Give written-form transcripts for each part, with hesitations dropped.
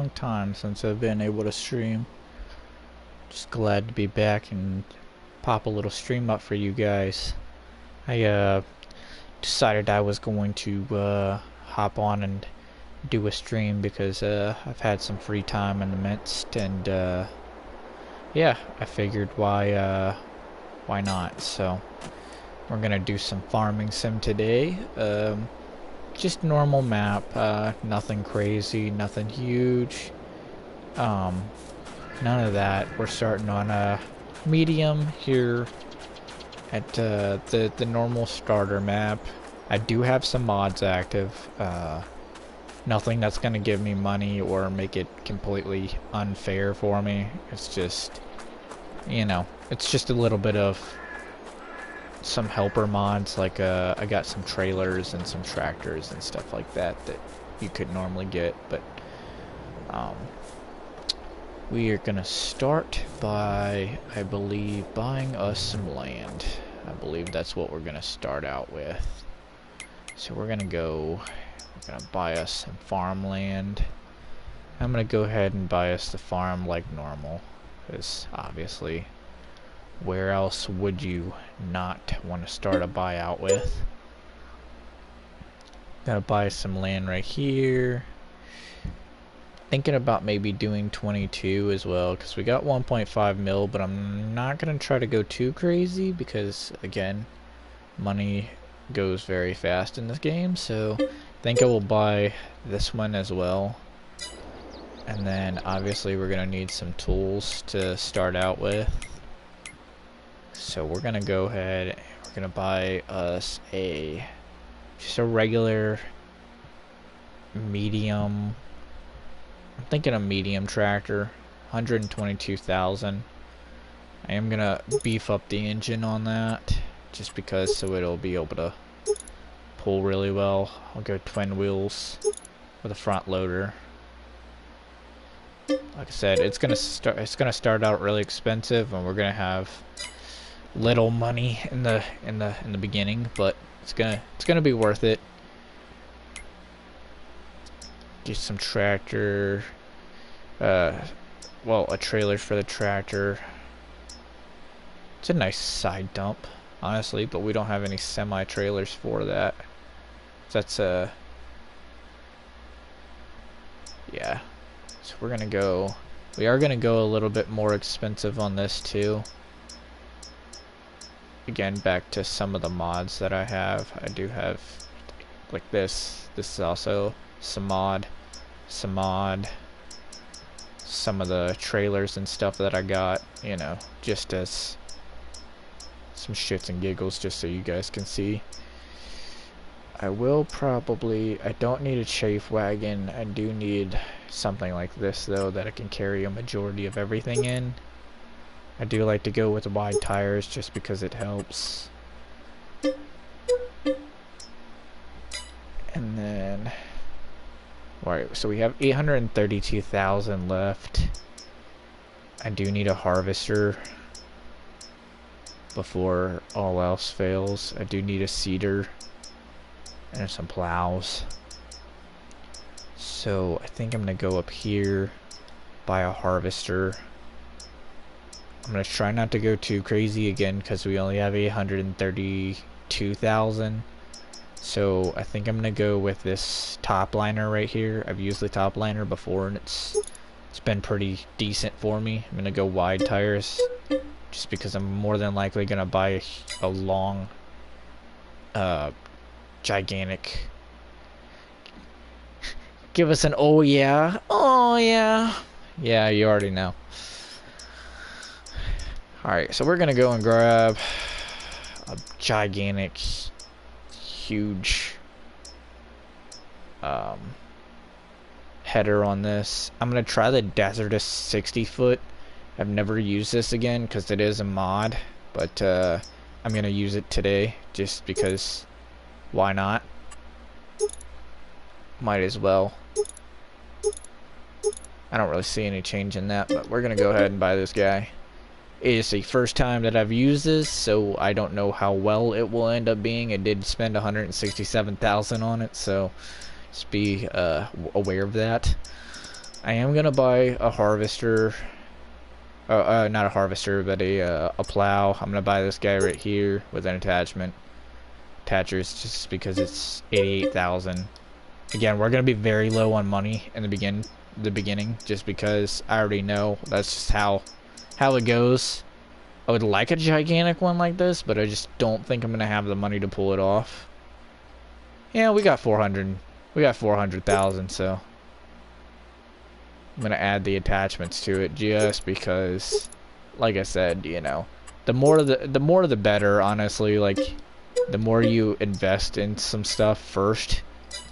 long time since I've been able to stream. Just glad to be back and pop a little stream up for you guys. I decided I was going to hop on and do a stream because I've had some free time in the midst, and yeah, I figured why not. So we're gonna do some farming sim today. Just normal map, nothing crazy, nothing huge, none of that. We're starting on a medium here at the normal starter map. I do have some mods active, nothing that's gonna give me money or make it completely unfair for me. It's just, you know, it's just a little bit of some helper mods, like I got some trailers and some tractors and stuff like that that you could normally get, but we are gonna start by, I believe, buying us some land. I believe that's what we're gonna start out with. So we're gonna buy us some farmland. I'm gonna go ahead and buy us the farm like normal, because obviously, where else would you not want to start a buyout with? Gotta buy some land right here. Thinking about maybe doing 22 as well, because we got 1.5 mil, but I'm not gonna try to go too crazy because, again, money goes very fast in this game. So I think I will buy this one as well. And then obviously we're gonna need some tools to start out with. So we're gonna go ahead and we're gonna buy us just a regular medium. I'm thinking a medium tractor, 122,000. I am gonna beef up the engine on that, just because, so it'll be able to pull really well. I'll go twin wheels with a front loader. Like I said, it's gonna start out really expensive, and we're gonna have little money in the beginning, but it's gonna be worth it. Get some tractor, well, a trailer for the tractor. It's a nice side dump, honestly, but we don't have any semi trailers for that. That's yeah. So we are gonna go a little bit more expensive on this too. Again, back to some of the mods that I have. I do have, like this. This is also some of the trailers and stuff that I got, you know, just as some shits and giggles, just so you guys can see. I don't need a chafe wagon. I do need something like this though, that I can carry a majority of everything in. I do like to go with wide tires just because it helps. And then, alright, so we have 832,000 left. I do need a harvester before all else fails. I do need a seeder and some plows. So I think I'm gonna go up here, buy a harvester. I'm gonna try not to go too crazy again because we only have 832,000. So I think I'm gonna go with this top liner right here. I've used the top liner before and it's been pretty decent for me. I'm gonna go wide tires just because I'm more than likely gonna buy a long, gigantic. Give us an oh yeah, oh yeah, yeah. You already know. Alright, so we're gonna go and grab a gigantic, huge header on this. I'm gonna try the Desertus 60 foot. I've never used this again because it is a mod, but I'm gonna use it today just because why not? Might as well. I don't really see any change in that, but we're gonna go ahead and buy this guy. It's the first time that I've used this, so I don't know how well it will end up being. I did spend 167,000 on it, so just be aware of that. I am gonna buy a harvester. Not a harvester, but a plow. I'm gonna buy this guy right here with an attachment. Attachers, just because it's 88,000. Again, we're gonna be very low on money in the beginning, just because I already know that's just how it goes. I would like a gigantic one like this, but I just don't think I'm gonna have the money to pull it off. Yeah, we got 400. We got 400,000, so I'm gonna add the attachments to it just because, like I said, you know, the more the better. Honestly, like the more you invest in some stuff first,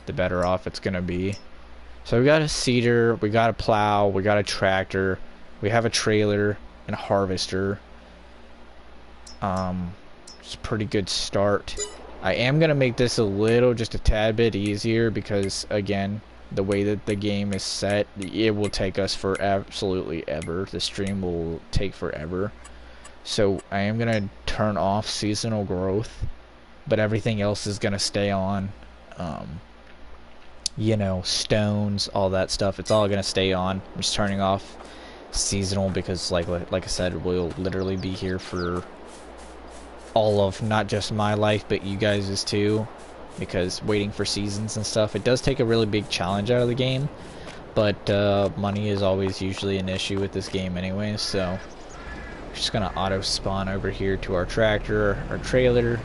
the better off it's gonna be. So we got a seeder, we got a plow, we got a tractor, we have a trailer and a harvester. It's a pretty good start. I am gonna make this just a tad bit easier because, again, the way that the game is set, it will take us for absolutely ever. The stream will take forever. So I am gonna turn off seasonal growth, but everything else is gonna stay on. You know, stones, all that stuff, it's all gonna stay on. I'm just turning off seasonal because, like I said, we'll literally be here for all of not just my life but you guys's too, because waiting for seasons and stuff, it does take a really big challenge out of the game, but money is always usually an issue with this game anyway. So we're just gonna auto spawn over here to our tractor, our trailer,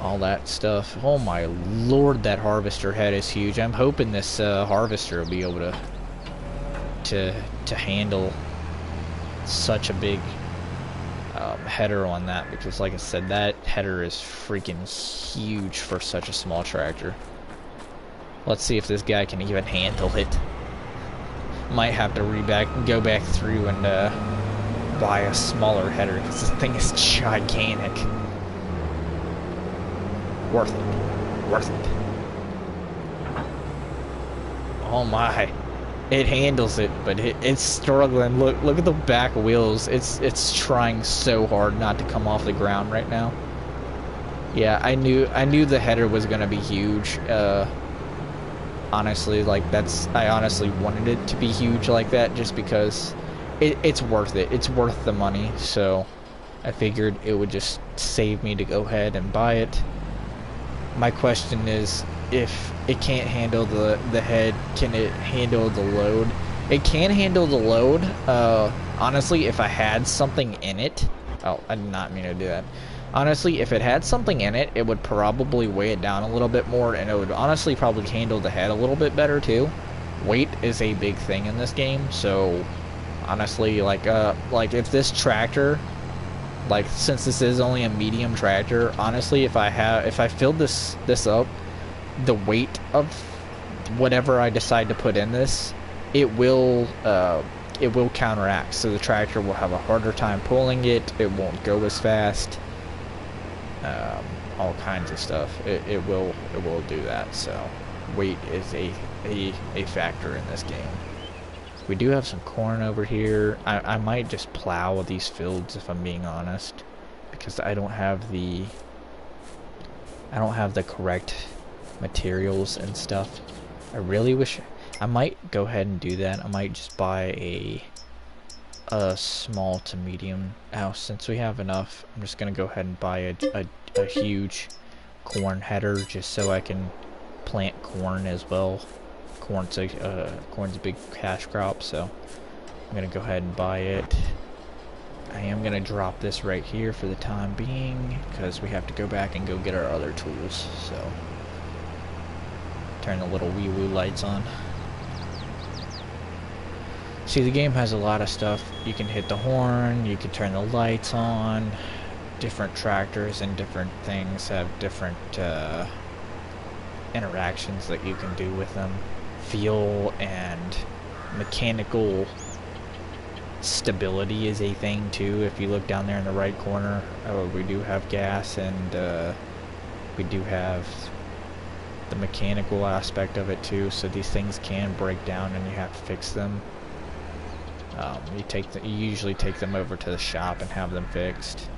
all that stuff. Oh my lord, that harvester head is huge. I'm hoping this harvester will be able to handle such a big header on that, because like I said, that header is freaking huge for such a small tractor. Let's see if this guy can even handle it. Might have to go back through and buy a smaller header because this thing is gigantic. Worth it. Worth it. Oh my. It handles it, but it's struggling. Look at the back wheels. It's trying so hard not to come off the ground right now. Yeah, I knew the header was gonna be huge. Honestly, like I honestly wanted it to be huge like that just because it's worth it. It's worth the money. So I figured it would just save me to go ahead and buy it. My question is, if it can't handle the head, can it handle the load? It can handle the load. Honestly, if I had something in it, oh, I did not mean to do that. Honestly, if it had something in it, it would probably weigh it down a little bit more, and it would honestly probably handle the head a little bit better too. Weight is a big thing in this game, so honestly, like if this tractor, like, since this is only a medium tractor, honestly, if I filled this up, the weight of whatever I decide to put in this, it will counteract. So the tractor will have a harder time pulling it. It won't go as fast. All kinds of stuff. It will do that. So weight is a factor in this game. We do have some corn over here. I might just plow these fields if I'm being honest, because I don't have the correct materials and stuff. I really wish I might go ahead and do that. I might just buy a small to medium house. Since we have enough, I'm just gonna go ahead and buy a huge corn header just so I can plant corn as well. Corn's a big cash crop, so I'm gonna go ahead and buy it. I am gonna drop this right here for the time being because we have to go back and go get our other tools. So turn the little wee woo lights on. See, the game has a lot of stuff. You can hit the horn, you can turn the lights on. Different tractors and different things have different interactions that you can do with them. Fuel and mechanical stability is a thing too. If you look down there in the right corner, we do have gas, and we do have the mechanical aspect of it too. So these things can break down and you have to fix them. You usually take them over to the shop and have them fixed.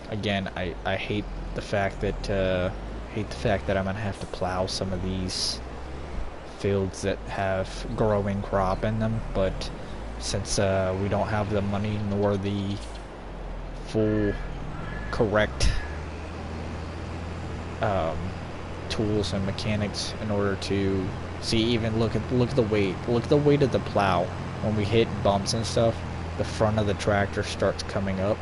Again, I hate the fact that Hate the fact that I'm gonna have to plow some of these fields that have growing crop in them, but since we don't have the money nor the full correct tools and mechanics in order to see, even look at the weight of the plow. When we hit bumps and stuff, the front of the tractor starts coming up.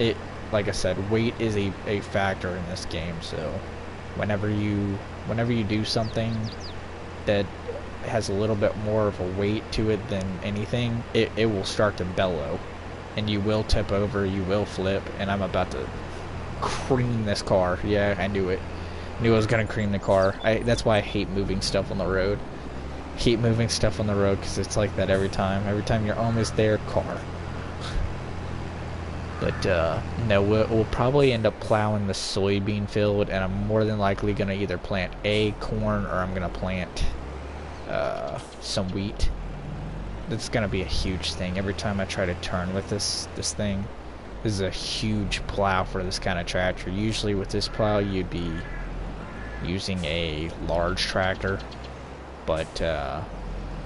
It, like I said, weight is a factor in this game, so whenever you do something that has a little bit more of a weight to it than anything, it will start to bellow, and you will tip over, you will flip, and I'm about to cream this car. Yeah, I knew it. Knew I was gonna cream the car. That's why I hate moving stuff on the road. Hate moving stuff on the road because it's like that every time. Every time you're almost there, car. But no, we'll probably end up plowing the soybean field, and I'm more than likely gonna either plant corn or I'm gonna plant some wheat. That's gonna be a huge thing. Every time I try to turn with this thing, this is a huge plow for this kind of tractor. Usually with this plow, you'd be using a large tractor, but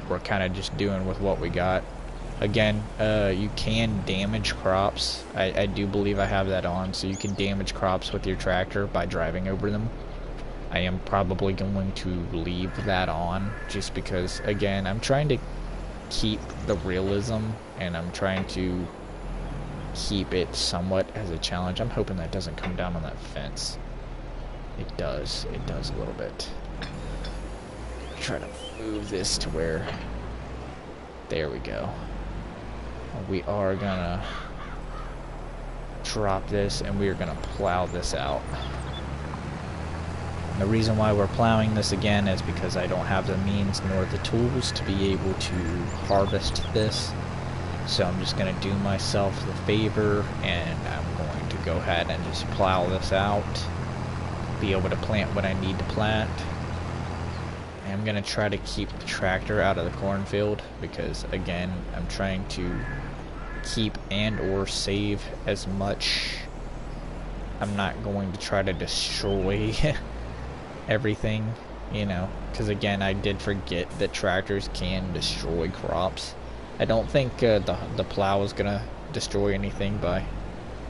we're kind of just doing with what we got. Again, you can damage crops. I do believe I have that on, so you can damage crops with your tractor by driving over them. I am probably going to leave that on, just because, again, I'm trying to keep the realism, and I'm trying to keep it somewhat as a challenge. I'm hoping that doesn't come down on that fence. It does a little bit. Try to move this to where, there we go. We are gonna drop this, and we are gonna plow this out. And the reason why we're plowing this again is because I don't have the means nor the tools to be able to harvest this. So I'm just gonna do myself the favor, and I'm going to go ahead and just plow this out. Be able to plant what I need to plant. I'm gonna try to keep the tractor out of the cornfield because, again, I'm trying to keep and or save as much. I'm not going to try to destroy everything, you know, because again, I did forget that tractors can destroy crops. I don't think the plow is gonna destroy anything by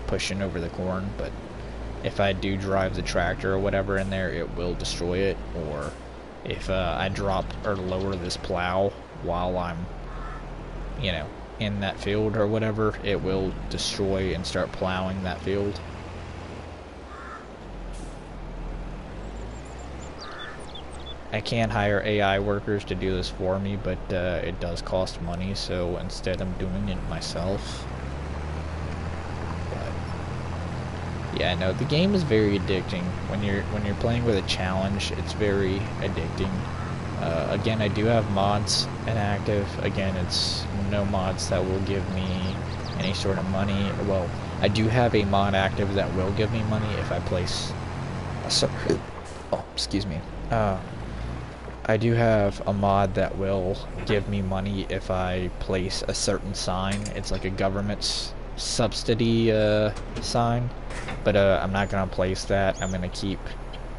pushing over the corn, but if I do drive the tractor or whatever in there, it will destroy it. Or if I drop or lower this plow while I'm, you know, in that field or whatever, it will destroy and start plowing that field. I can hire AI workers to do this for me, but it does cost money, so instead I'm doing it myself. But yeah, no, the game is very addicting. When you're playing with a challenge, it's very addicting. Again, I do have mods inactive. Again, it's no mods that will give me any sort of money. Well, I do have a mod active that will give me money if I place a oh, excuse me. I do have a mod that will give me money if I place a certain sign. It's like a government subsidy sign, but I'm not gonna place that. I'm gonna keep,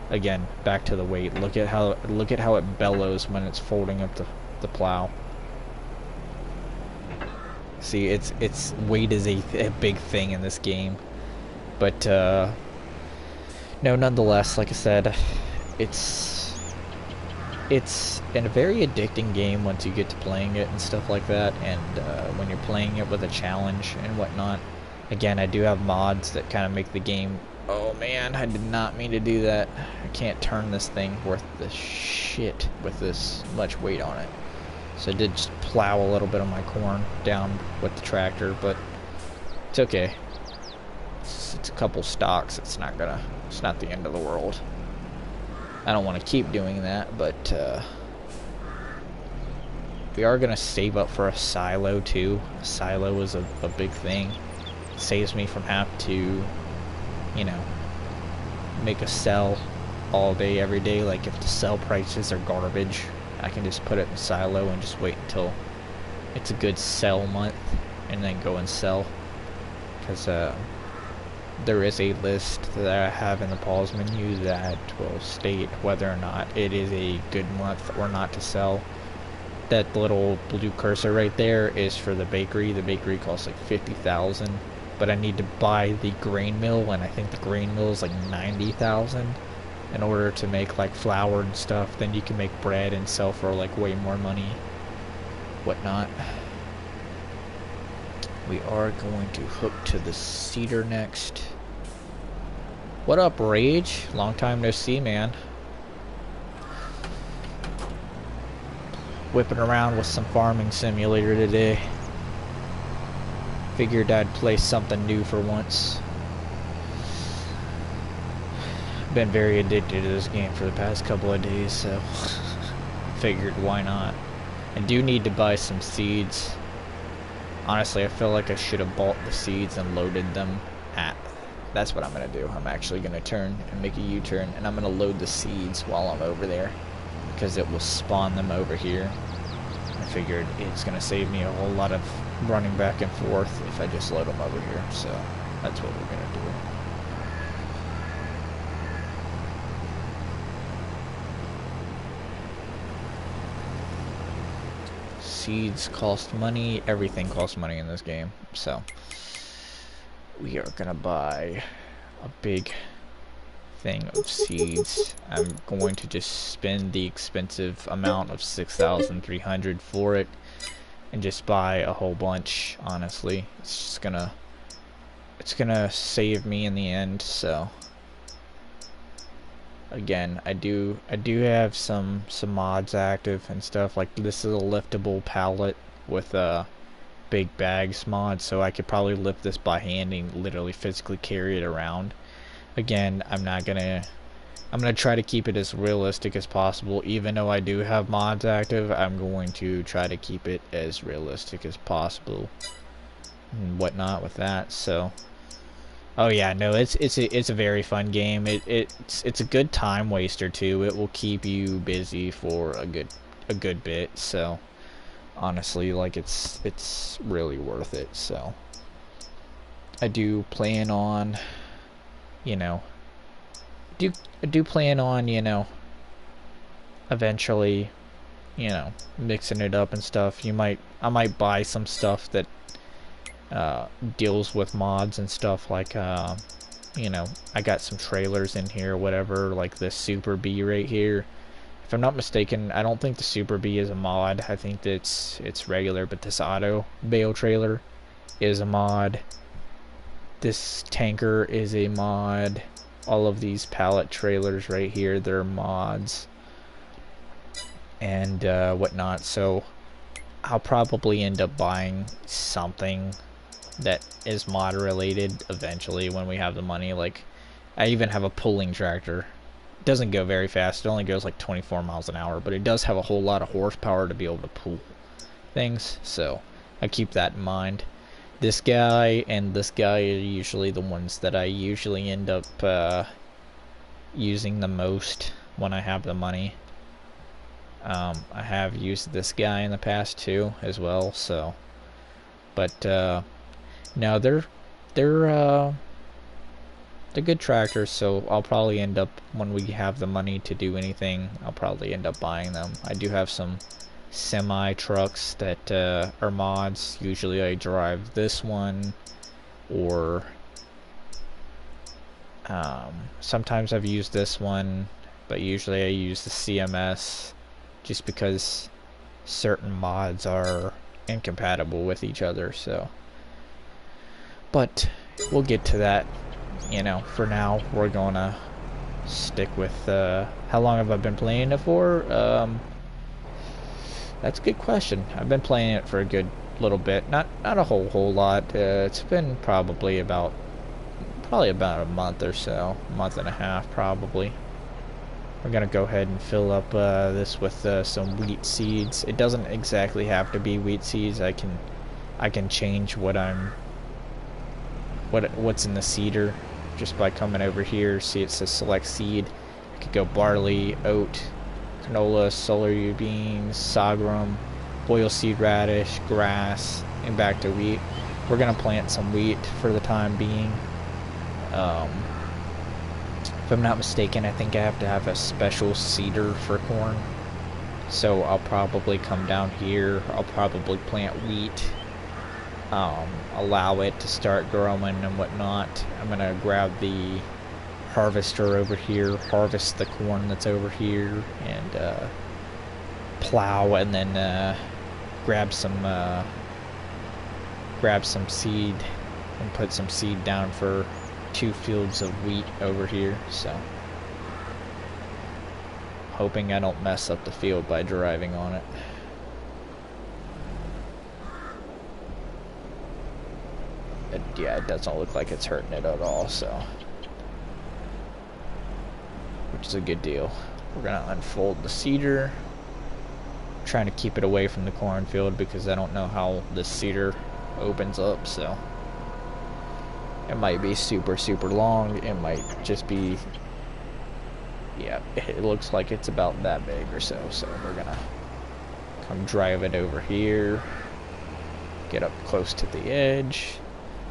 again, back to the weight. Look at how it bellows when it's folding up the plow. See, it's weight is a big thing in this game, but no, nonetheless, like I said, it's a very addicting game once you get to playing it and stuff like that, and when you're playing it with a challenge and whatnot. Again, I do have mods that kind of make the game... Oh man, I did not mean to do that. I can't turn this thing worth the shit with this much weight on it. So I did just plow a little bit of my corn down with the tractor, but it's okay. It's a couple stalks. It's not the end of the world. I don't want to keep doing that, but we are going to save up for a silo too. A silo is a big thing. It saves me from having to, you know, make a sell all day, every day. Like if the sell prices are garbage, I can just put it in a silo and just wait until it's a good sell month and then go and sell. Because there is a list that I have in the pause menu that will state whether or not it is a good month or not to sell. That little blue cursor right there is for the bakery. The bakery costs like 50,000, but I need to buy the grain mill, and I think the grain mill is like 90,000 in order to make like flour and stuff. Then you can make bread and sell for like way more money, whatnot. We are going to hook to the cedar next. What up, Rage? Long time no see, man. Whipping around with some farming simulator today. Figured I'd play something new for once. Been very addicted to this game for the past couple of days, so figured why not. I do need to buy some seeds. Honestly, I feel like I should have bought the seeds and loaded them at... That's what I'm going to do. I'm actually going to turn and make a U-turn, and I'm going to load the seeds while I'm over there, because it will spawn them over here. I figured it's going to save me a whole lot of running back and forth if I just load them over here, so that's what we're going to do. Seeds cost money. Everything costs money in this game, so we are gonna buy a big thing of seeds. I'm going to just spend the expensive amount of 6,300 for it and just buy a whole bunch. Honestly, it's gonna save me in the end. So again, I do have some mods active and stuff. Like this is a liftable pallet with a big bags mod, so I could probably lift this by hand and literally physically carry it around. Again, I'm gonna try to keep it as realistic as possible. Even though I do have mods active, I'm going to try to keep it as realistic as possible and whatnot with that. So oh yeah, no, it's a very fun game. It's a good time waster too. It will keep you busy for a good bit. So honestly, like it's really worth it. So I do plan on, you know, I do plan on, you know, eventually, you know, mixing it up and stuff. I might buy some stuff that deals with mods and stuff, like you know, I got some trailers in here, whatever, like this Super B right here. If I'm not mistaken, I don't think the Super B is a mod. I think that it's regular, but this auto bale trailer is a mod. This tanker is a mod. All of these pallet trailers right here, they're mods and whatnot. So I'll probably end up buying something that is mod related eventually when we have the money. Like I even have a pulling tractor. It doesn't go very fast. It only goes like 24 miles an hour, but it does have a whole lot of horsepower to be able to pull things, so I keep that in mind. This guy and this guy are usually the ones that I usually end up using the most when I have the money. I have used this guy in the past too as well, so but no, they're good tractors, so I'll probably end up, when we have the money to do anything, I'll probably end up buying them. I do have some semi trucks that are mods. Usually I drive this one, or sometimes I've used this one, but usually I use the CMS just because certain mods are incompatible with each other. So but we'll get to that. You know, for now we're gonna stick with how long have I been playing it for? That's a good question. I've been playing it for a good little bit, not a whole lot. It's been probably about a month or so, month and a half probably. We're gonna go ahead and fill up this with some wheat seeds. It doesn't exactly have to be wheat seeds. I can change what's in the seeder just by coming over here. See, it says select seed. I could go barley, oat, canola, soybeans, sorghum, oilseed radish, grass, and back to wheat. We're gonna plant some wheat for the time being. Um, if I'm not mistaken, I think I have to have a special seeder for corn. So I'll probably come down here. I'll probably plant wheat. Allow it to start growing and whatnot. I'm gonna grab the harvester over here, harvest the corn that's over here, and plow, and then grab some seed and put some seed down for 2 fields of wheat over here. So hoping I don't mess up the field by driving on it. Yeah, it doesn't look like it's hurting it at all, so, which is a good deal. We're gonna unfold the seeder, trying to keep it away from the cornfield because I don't know how this seeder opens up, so it might be super long. It might just be, yeah, it looks like it's about that big or so. So we're gonna come drive it over here, get up close to the edge.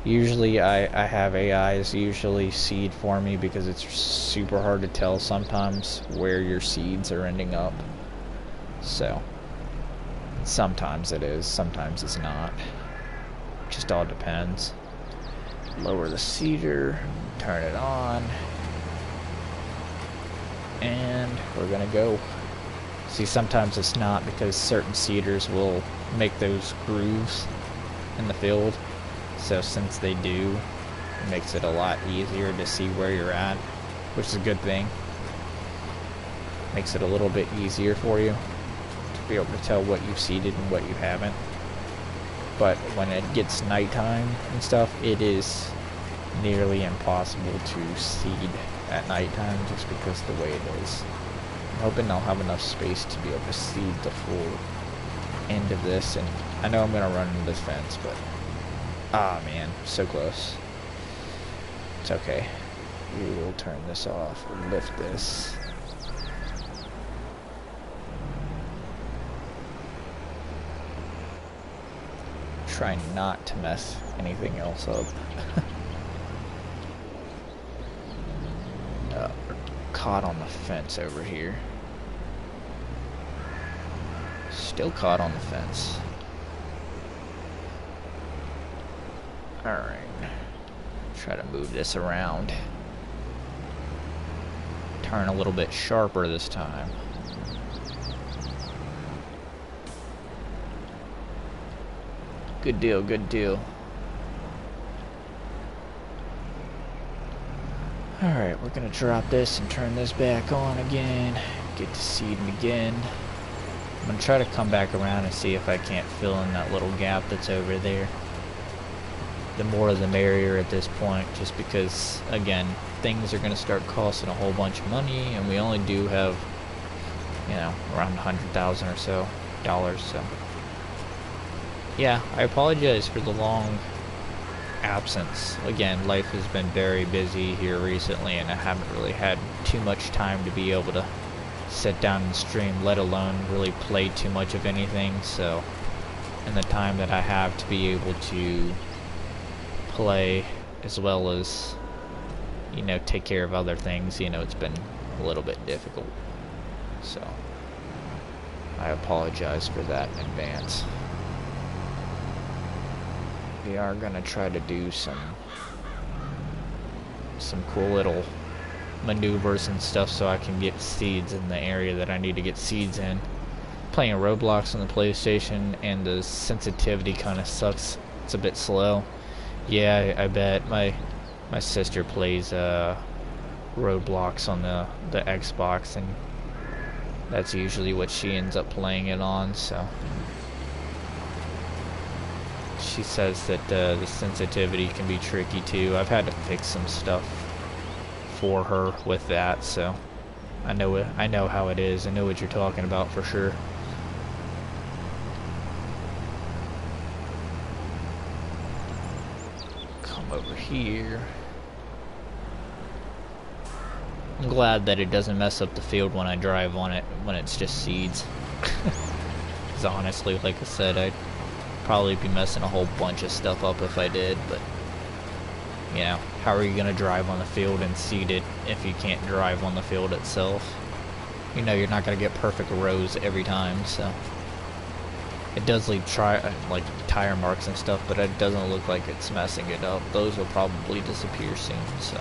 Usually I have AIs usually seed for me because it's super hard to tell sometimes where your seeds are ending up. So sometimes it is, sometimes it's not. Just all depends. Lower the seeder, turn it on, and we're gonna go. See, sometimes it's not because certain seeders will make those grooves in the field. So since they do, it makes it a lot easier to see where you're at, which is a good thing. Makes it a little bit easier for you to be able to tell what you've seeded and what you haven't. But when it gets nighttime and stuff, it is nearly impossible to seed at nighttime just because of the way it is. I'm hoping I'll have enough space to be able to seed the full end of this, and I know I'm going to run into this fence, but ah man, so close. It's okay. We will turn this off. We'll lift this. Try not to mess anything else up. We're caught on the fence over here. Still caught on the fence. Alright. Try to move this around. Turn a little bit sharper this time. Good deal, good deal. Alright, we're gonna drop this and turn this back on again. Get to seeding again. I'm gonna try to come back around and see if I can't fill in that little gap that's over there. The more the merrier at this point, just because, again, things are gonna start costing a whole bunch of money, and we only do have, you know, around 100,000 or so dollars, so. Yeah, I apologize for the long absence. Again, life has been very busy here recently, and I haven't really had too much time to be able to sit down and stream, let alone really play too much of anything. So, and the time that I have to be able to play as well as, you know, take care of other things, you know, it's been a little bit difficult. So, I apologize for that in advance. We are gonna try to do some cool little maneuvers and stuff so I can get seeds in the area that I need to get seeds in. Playing Roblox on the PlayStation and the sensitivity kind of sucks. It's a bit slow. Yeah, I bet. My sister plays Roblox on the Xbox, and that's usually what she ends up playing it on, so. She says that the sensitivity can be tricky too. I've had to fix some stuff for her with that, so I know how it is. I know what you're talking about for sure. Come over here. I'm glad that it doesn't mess up the field when I drive on it when it's just seeds. Because honestly, like I said, I'd probably be messing a whole bunch of stuff up if I did, but You know, how are you going to drive on the field and seed it if you can't drive on the field itself? You know, you're not going to get perfect rows every time, so. It does leave like tire marks and stuff, but it doesn't look like it's messing it up. Those will probably disappear soon, so.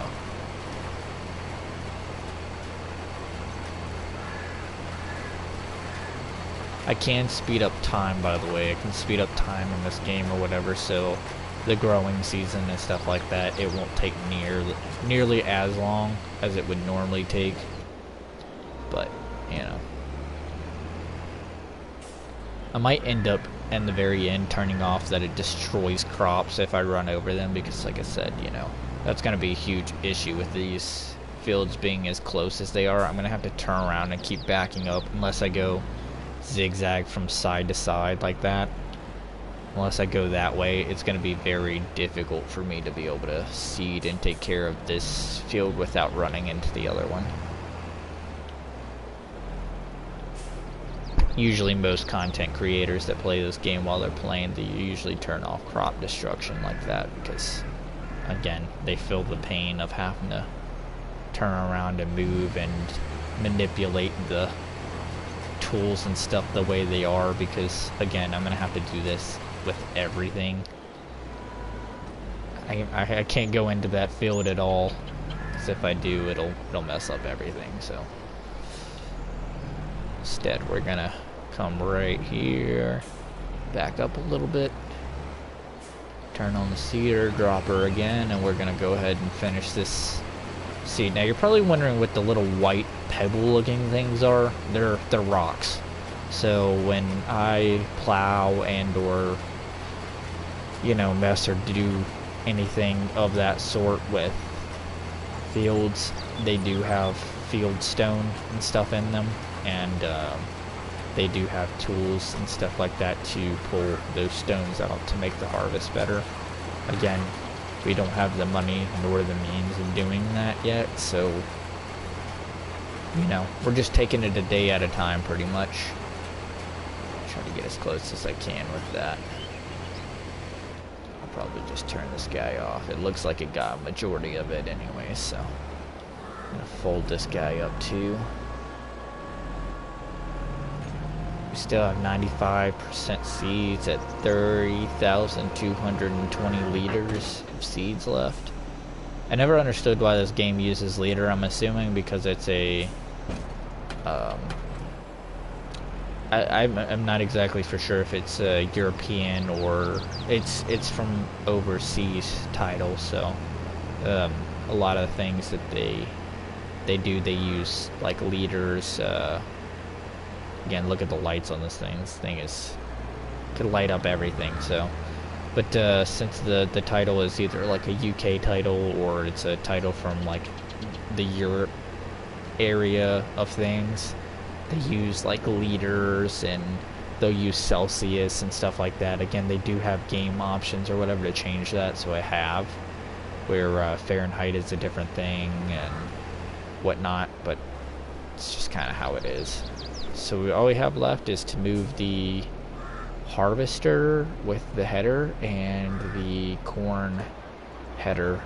I can speed up time, by the way. I can speed up time in this game or whatever, so the growing season and stuff like that, it won't take nearly as long as it would normally take. But, you know. I might end up, in the very end, turning off that it destroys crops if I run over them, because like I said, you know, that's going to be a huge issue with these fields being as close as they are. I'm going to have to turn around and keep backing up unless I go zigzag from side to side like that. Unless I go that way, it's going to be very difficult for me to be able to seed and take care of this field without running into the other one. Usually most content creators that play this game while they're playing, they usually turn off crop destruction like that because, again, they feel the pain of having to turn around and move and manipulate the tools and stuff the way they are, because, again, I'm going to have to do this with everything. I can't go into that field at all, because if I do, it'll mess up everything, so. Instead, we're gonna come right here, back up a little bit, turn on the seeder dropper again, and we're gonna go ahead and finish this seed. Now, you're probably wondering what the little white pebble-looking things are. They're rocks. So when I plow and or, you know, mess or do anything of that sort with fields, they do have field stone and stuff in them, and they do have tools and stuff like that to pull those stones out to make the harvest better. Again, we don't have the money nor the means of doing that yet, so, you know, we're just taking it a day at a time pretty much. Try to get as close as I can with that. I'll probably just turn this guy off. It looks like it got a majority of it anyway, so I'm gonna fold this guy up too. We still have 95% seeds at 30,220 liters of seeds left. I never understood why this game uses liter. I'm assuming because it's a I'm not exactly for sure if it's a European or it's from overseas title. So a lot of the things that they use like liters. Again, look at the lights on this thing. This thing could light up everything. So, but since the title is either like a UK title or it's a title from like the Europe area of things, they use like liters and they'll use Celsius and stuff like that. Again, they do have game options or whatever to change that, so I have where Fahrenheit is a different thing and whatnot, but it's just kind of how it is. So all we have left is to move the harvester with the header and the corn header.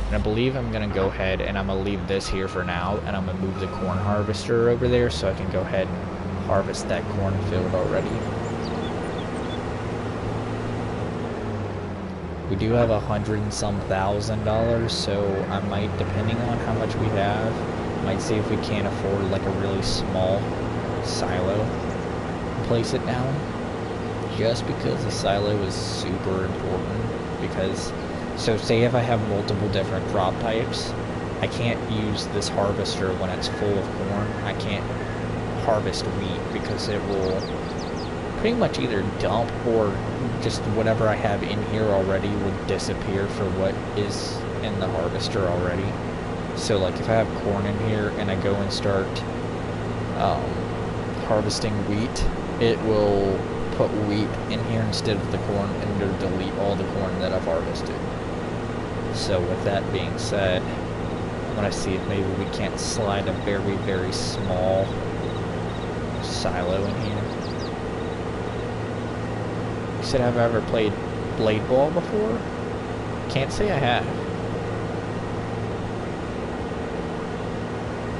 And I believe I'm going to go ahead and I'm going to leave this here for now, and I'm going to move the corn harvester over there so I can go ahead and harvest that cornfield already. We do have $100 and some thousand, so I might, depending on how much we have, might see if we can't afford like a really small silo and place it down, just because the silo is super important. Because, so say if I have multiple different crop types, I can't use this harvester when it's full of corn. I can't harvest wheat because it will pretty much either dump or just whatever I have in here already would disappear for what is in the harvester already. So like if I have corn in here and I go and start harvesting wheat, it will put wheat in here instead of the corn, and it'll delete all the corn that I've harvested. So with that being said, I'm gonna see if maybe we can't slide a very, very small silo in here. You said, have I ever played Blade Ball before? Can't say I have.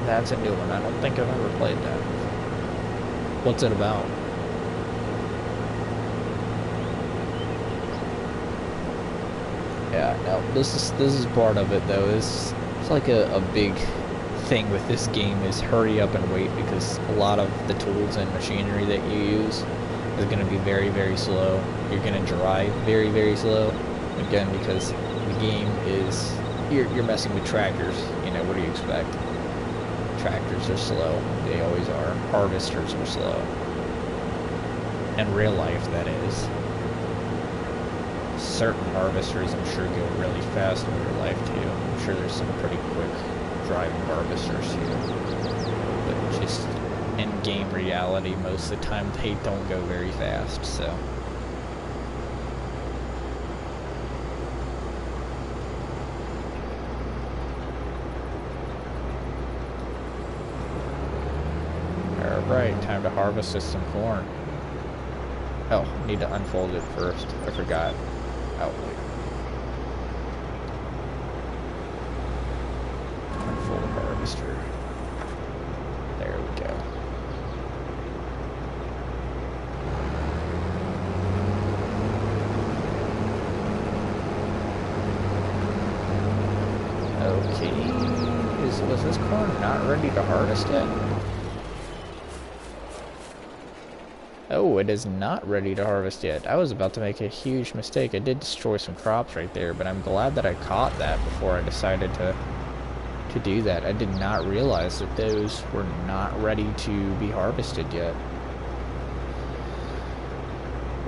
That's a new one. I don't think I've ever played that. What's it about? Yeah, no, this is part of it though. It's like a big thing with this game is hurry up and wait, because a lot of the tools and machinery that you use is going to be very, very slow. You're going to drive very, very slow. Again, because the game is, you're messing with tractors. You know, what do you expect? Tractors are slow. They always are. Harvesters are slow. In real life, that is. Certain harvesters, I'm sure, go really fast in real life, too. I'm sure there's some pretty quick driving harvesters here. But just in game reality, most of the time, they don't go very fast, so. Alright, time to harvest some corn. Oh, need to unfold it first. I forgot. Oh, wait. Unfold the harvester. There we go. Okay. Was this corn not ready to harvest yet? Oh, it is not ready to harvest yet. I was about to make a huge mistake. I did destroy some crops right there, but I'm glad that I caught that before I decided to do that. I did not realize that those were not ready to be harvested yet.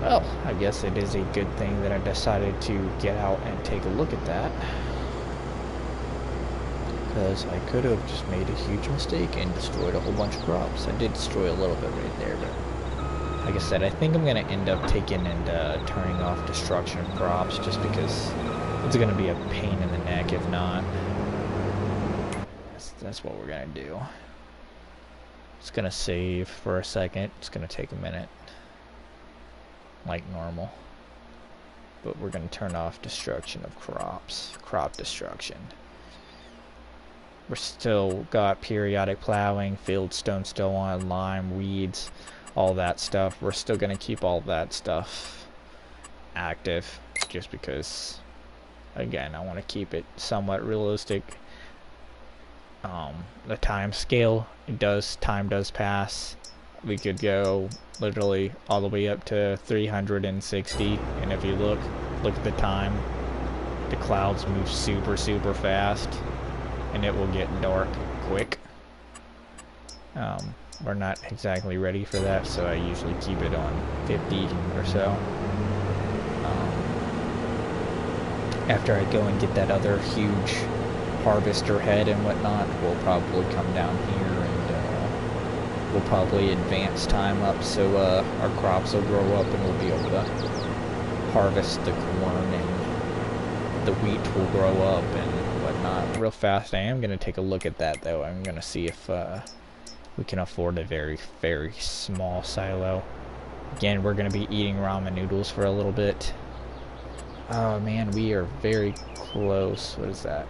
Well, I guess it is a good thing that I decided to get out and take a look at that, because I could have just made a huge mistake and destroyed a whole bunch of crops. I did destroy a little bit right there, but like I said, I think I'm going to end up taking and turning off destruction of crops, just because it's going to be a pain in the neck if not. That's what we're going to do. It's going to save for a second. It's going to take a minute, like normal. But we're going to turn off destruction of crops, crop destruction. We're still got periodic plowing, fieldstone still on, lime, weeds, all that stuff. We're still going to keep all that stuff active, just because, again, I want to keep it somewhat realistic. The time scale, time does pass. We could go literally all the way up to 360, and if you look at the time, the clouds move super, super fast, and it will get dark quick. We're not exactly ready for that, so I usually keep it on 50 or so. After I go and get that other huge harvester head and whatnot, we'll probably come down here and we'll probably advance time up, so our crops will grow up and we'll be able to harvest the corn and the wheat will grow up and whatnot real fast. I am going to take a look at that though. I'm going to see if we can afford a very, very small silo. Again, we're going to be eating ramen noodles for a little bit. Oh man, we are very close. What is that?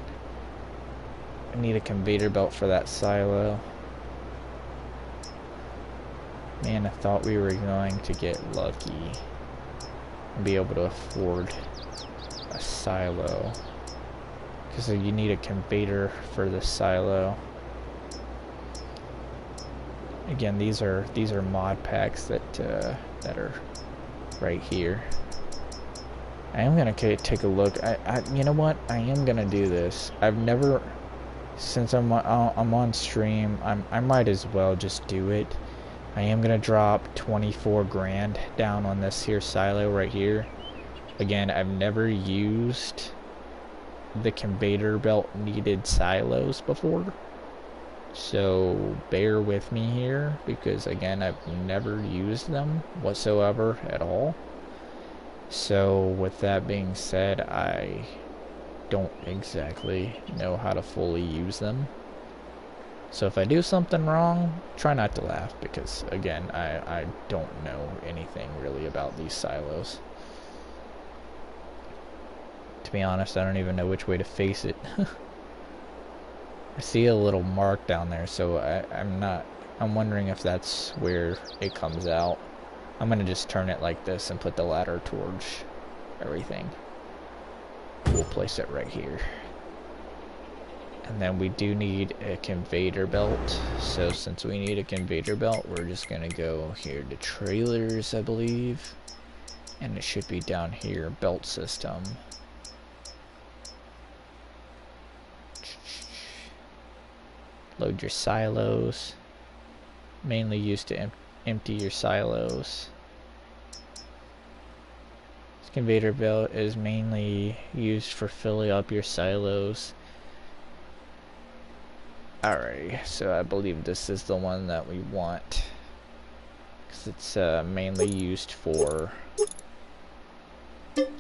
I need a conveyor belt for that silo. Man, I thought we were going to get lucky and be able to afford a silo, because you need a conveyor for the silo. Again, these are mod packs that are right here. I am gonna take a look. You know what? I am gonna do this. I've never, since I'm on stream, I might as well just do it. I am gonna drop 24 grand down on this here silo right here. Again, I've never used the conveyor belt needed silos before, so bear with me here, because again, I've never used them whatsoever at all. So with that being said, I don't exactly know how to fully use them. So if I do something wrong, try not to laugh, because again, I don't know anything really about these silos. To be honest, I don't even know which way to face it. I see a little mark down there, so I'm wondering if that's where it comes out. I'm gonna just turn it like this and put the ladder towards everything. We'll place it right here. And then we do need a conveyor belt. So since we need a conveyor belt, we're just gonna go here to trailers, I believe. And it should be down here, belt system. Load your silos. Mainly used to empty your silos. This conveyor belt is mainly used for filling up your silos. Alright, so I believe this is the one that we want. Because it's mainly used for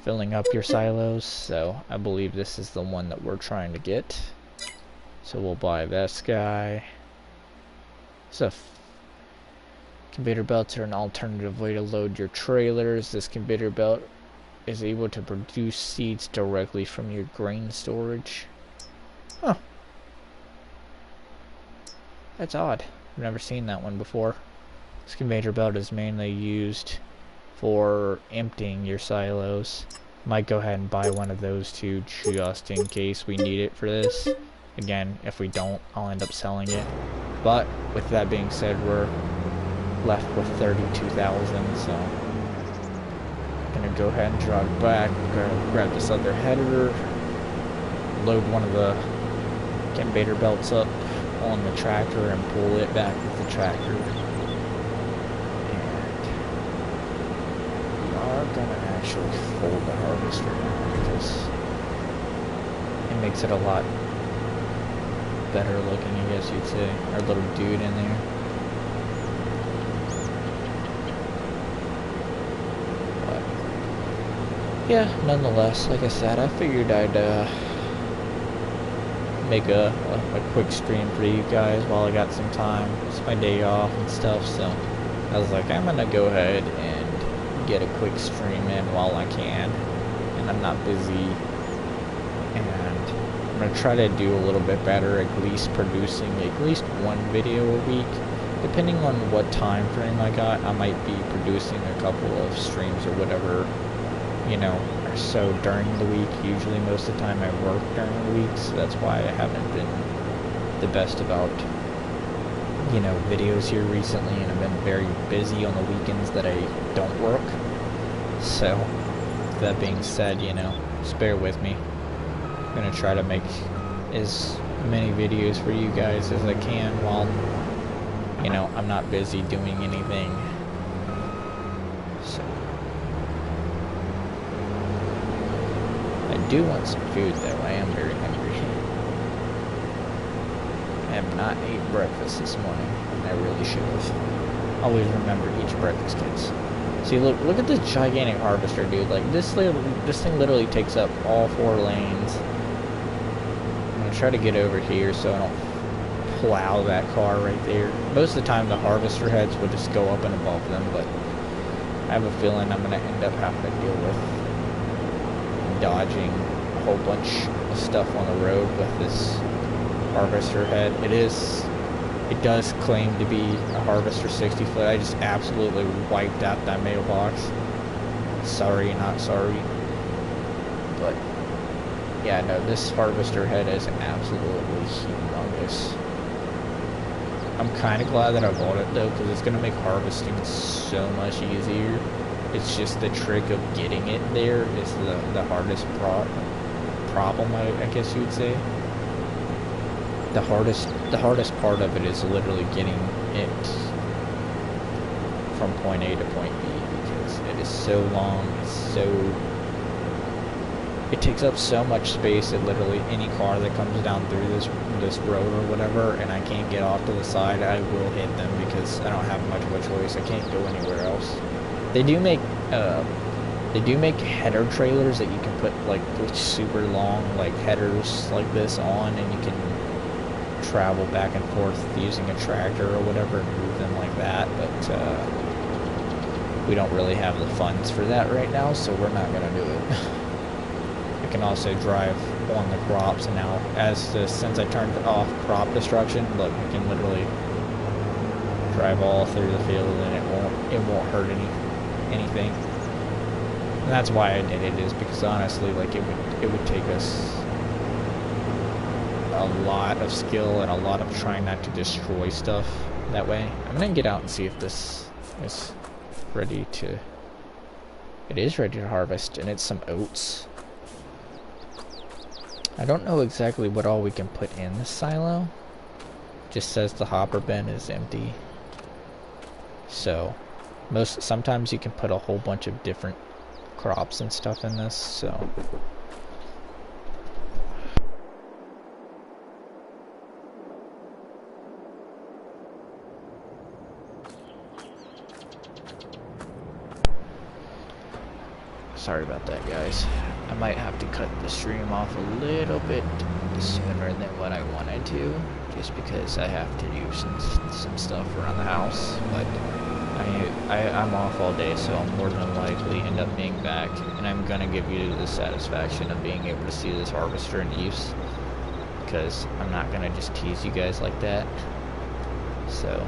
filling up your silos. So I believe this is the one that we're trying to get. So we'll buy this guy. So conveyor belts are an alternative way to load your trailers. This conveyor belt is able to produce seeds directly from your grain storage. Huh. That's odd. I've never seen that one before. This conveyor belt is mainly used for emptying your silos. Might go ahead and buy one of those two just in case we need it for this. Again, if we don't, I'll end up selling it. But with that being said, we're left with 32,000, so I'm gonna go ahead and jog back, grab this other header, load one of the conveyor belts up on the tractor and pull it back with the tractor. And we are gonna actually fold the harvester now because it makes it a lot better looking, I guess you'd say. Our little dude in there. But yeah, nonetheless, like I said, I figured I'd make a quick stream for you guys while I got some time. It's my day off and stuff, so I was like, I'm gonna go ahead and get a quick stream in while I can, and I'm not busy, and I'm gonna try to do a little bit better, at least producing at least one video a week. Depending on what time frame I got, I might be producing a couple of streams or whatever, you know. So during the week, usually most of the time I work during the week, so that's why I haven't been the best about, you know, videos here recently, and I've been very busy on the weekends that I don't work. So that being said, you know, just bear with me. I'm gonna try to make as many videos for you guys as I can while, you know, I'm not busy doing anything. So I do want some food though. I am very hungry. I have not ate breakfast this morning, and I really should have. Always remember, eat your breakfast, kids. See, look at this gigantic harvester, dude. Like this thing literally takes up all 4 lanes. I'm gonna try to get over here so I don't plow that car right there. Most of the time, the harvester heads would just go up and above them, but I have a feeling I'm gonna end up having to deal with dodging a whole bunch of stuff on the road with this harvester head. It does claim to be a harvester 60 foot. I just absolutely wiped out that mailbox. Sorry, not sorry. But yeah, no, this harvester head is absolutely humongous. I'm kind of glad that I bought it though, because it's gonna make harvesting so much easier. It's just the trick of getting it there is the hardest problem, I guess you would say. The hardest part of it is literally getting it from point A to point B, because it is so long, it takes up so much space that literally any car that comes down through this road or whatever, and I can't get off to the side, I will hit them because I don't have much of a choice. I can't go anywhere else. They do make header trailers that you can put like super long like headers like this on, and you can travel back and forth using a tractor or whatever and move them like that, but we don't really have the funds for that right now, so we're not gonna do it. I can also drive on the crops. And now, since I turned off crop destruction, look, I can literally drive all through the field and it won't hurt anything. And that's why I did it, is because honestly, like, it would take us a lot of skill and a lot of trying not to destroy stuff that way. I'm gonna get out and see if this is ready to... It is ready to harvest, and it's some oats. I don't know exactly what all we can put in this silo. It just says the hopper bin is empty. So, sometimes you can put a whole bunch of different crops and stuff in this, so... Sorry about that, guys. I might have to cut the stream off a little bit sooner than what I wanted to, just because I have to do some stuff around the house. But I'm off all day, so I'll more than likely end up being back, and I'm gonna give you the satisfaction of being able to see this harvester in use, because I'm not gonna just tease you guys like that. So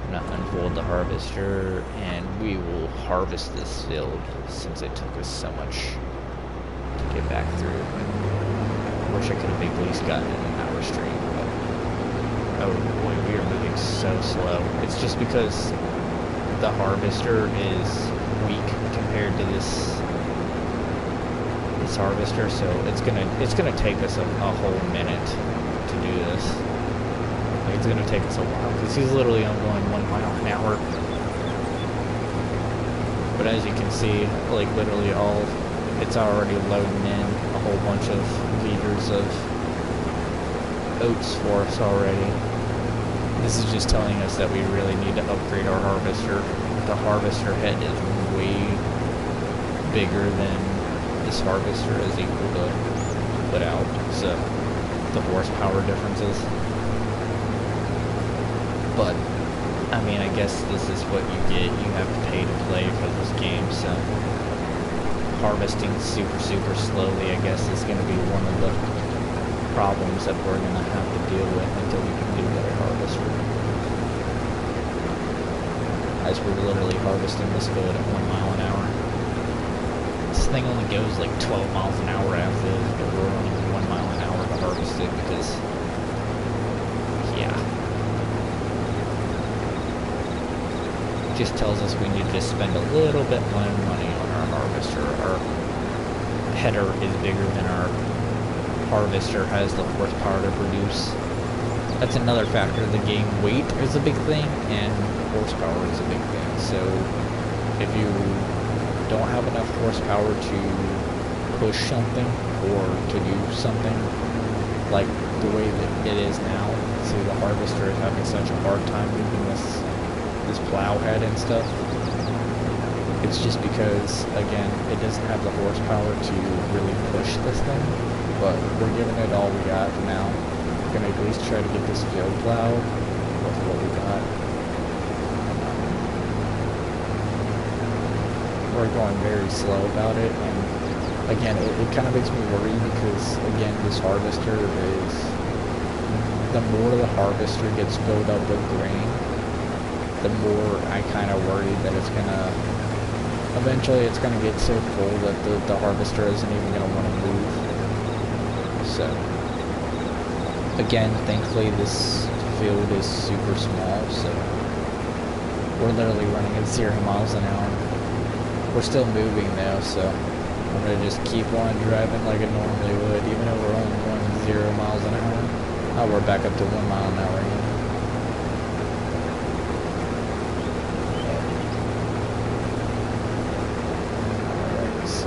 I'm gonna unfold the harvester, and we will harvest this field, since it took us so much to get back through. I wish I could have at least gotten an hour stream, but oh boy, we are moving so slow. It's just because the harvester is weak compared to this harvester, so it's gonna take us a whole minute to do this. It's gonna take us a while, because he's literally on going 1 mile an hour. But as you can see, like, literally it's already loading in a whole bunch of liters of oats for us already. This is just telling us that we really need to upgrade our harvester. The harvester head is way bigger than this harvester is able to put out, so the horsepower differences. But, I mean, I guess this is what you get. You have to pay to play for this game, so harvesting super slowly, I guess, is going to be one of the problems that we're going to have to deal with until we can do better harvester. As we're literally harvesting this field at 1 mile an hour. This thing only goes like 12 miles an hour as is, but we're running 1 mile an hour to harvest it because, yeah. Just tells us we need to spend a little bit more money on our harvester. Our header is bigger than our harvester has the horsepower to produce. That's another factor of the game. Weight is a big thing, and horsepower is a big thing. So if you don't have enough horsepower to push something or to do something like the way that it is now, so the harvester is having such a hard time moving this plow head and stuff. It's just because, again, it doesn't have the horsepower to really push this thing, but we're giving it all we got now. We're gonna at least try to get this field plowed with what we got. We're going very slow about it, and again, it kind of makes me worry because, again, this harvester is, the more the harvester gets filled up with grain, the more I kind of worry that it's gonna, eventually it's gonna get so full that the harvester isn't even gonna want to move. So, again, thankfully this field is super small, so we're literally running at 0 miles an hour. We're still moving though, so I'm gonna just keep on driving like I normally would, even though we're only going 0 miles an hour. Oh, we're back up to 1 mile an hour again.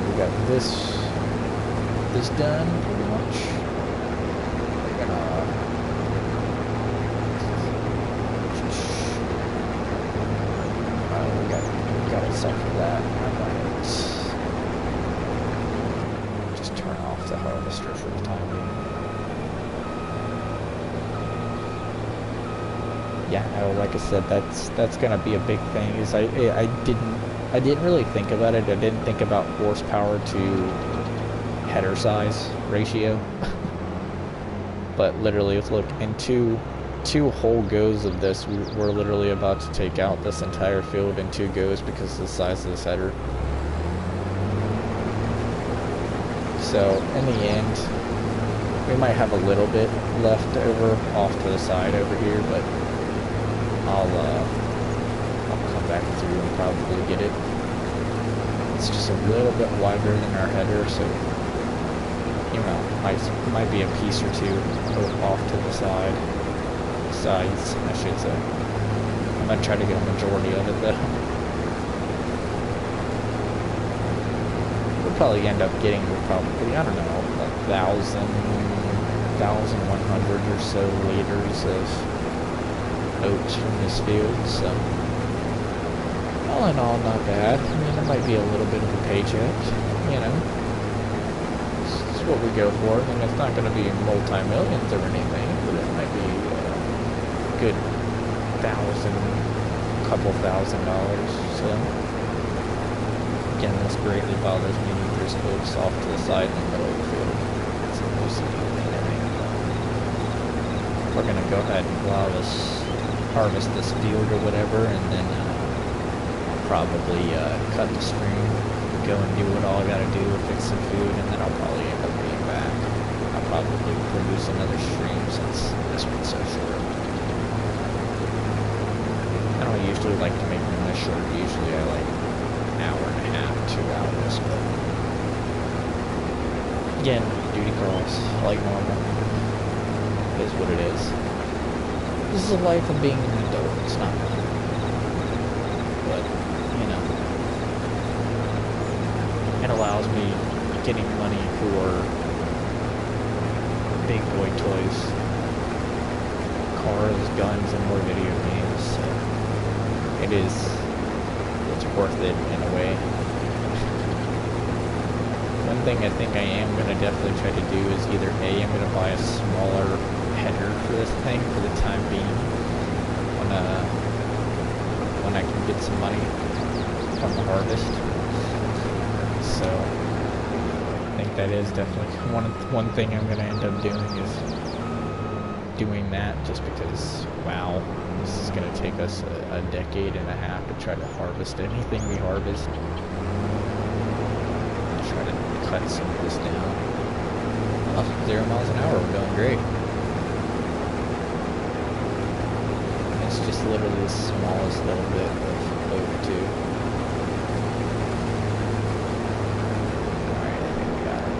We got this done pretty much. We're gonna we got it set for that. I might just turn off the harvester for the time being. Yeah, no, like I said, that's gonna be a big thing. Is I didn't really think about it. I didn't think about horsepower to header size ratio. But literally, look, in two whole goes of this, we're literally about to take out this entire field in 2 goes because of the size of this header. So in the end, we might have a little bit left over off to the side over here, but I'll come back through and probably get it. It's just a little bit wider than our header, so you know, might be a piece or two off to the sides, I should say. I'm gonna try to get a majority of it though. We'll probably end up getting probably, I don't know, 1,100 or so liters of oats from this field, so all in all, not bad. I mean, it might be a little bit of a paycheck, you know. It's what we go for. I mean, it's not going to be multi-millions or anything, but it might be a good couple $1,000. So, again, this greatly bothers me. There's oats off to the side in the middle of the field. It's mostly anything. We're going to go ahead and allow this, harvest this field or whatever, and then probably cut the stream, go and do what all I gotta do, fix some food, and then I'll probably end up being back. I'll probably produce another stream since this one's so short. I don't usually like to make them this short. Usually I like an hour and a half, 2 hours, but again, duty calls, like normal. It is what it is. This is the life of being an adult. It's not fun. But you know, it allows me getting money for big boy toys, cars, guns, and more video games. So it's worth it in a way. One thing I think I am going to definitely try to do is either A, I'm going to buy a smaller header for this thing for the time being, when I can get some money from the harvest. So I think that is definitely one thing I'm going to end up doing is doing that, just because, wow, this is going to take us a decade and a half to try to harvest anything we harvest. Try to cut some of this down. Oh, 0 miles an hour, we're going great. It's just literally the smallest little bit of oat too. Alright, I think we got it.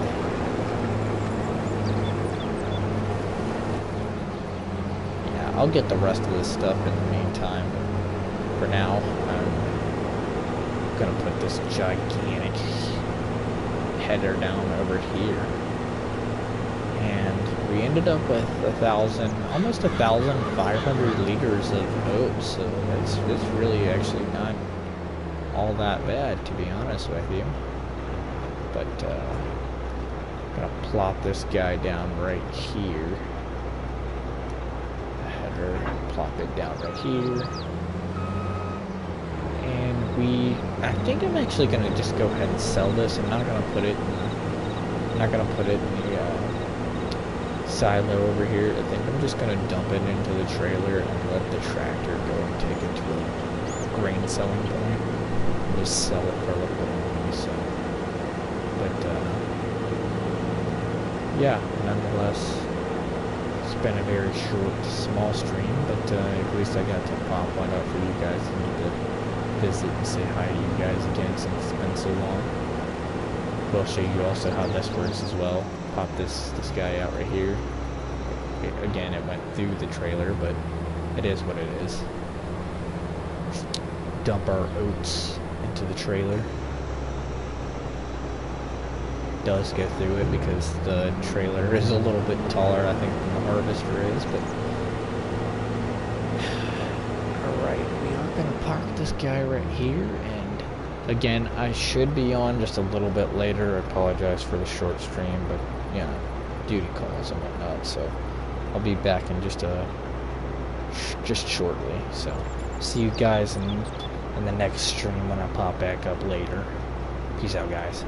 Yeah, I'll get the rest of this stuff in the meantime. For now, I'm gonna put this gigantic header down over here. And we ended up with almost 1,500 liters of oats, so it's really actually not all that bad, to be honest with you. But I'm gonna plop this guy down right here. The header, plop it down right here. And I think I'm actually gonna just go ahead and sell this. I'm not gonna put it in the silo over here. I think I'm just gonna dump it into the trailer and let the tractor go and take it to a grain selling point and just sell it for a little bit of money. So, but yeah, nonetheless, it's been a very short, small stream, but at least I got to pop one up for you guys and to visit and say hi to you guys again since it's been so long. We'll show you also how this works as well. Pop this guy out right here. Again, it went through the trailer, but it is what it is. Just dump our oats into the trailer. It does go through it because the trailer is a little bit taller, I think, than the harvester is, but alright, we are gonna park this guy right here, and again, I should be on just a little bit later. I apologize for the short stream, but you know, duty calls and whatnot, so I'll be back in just shortly. So see you guys in the next stream when I pop back up later. Peace out, guys.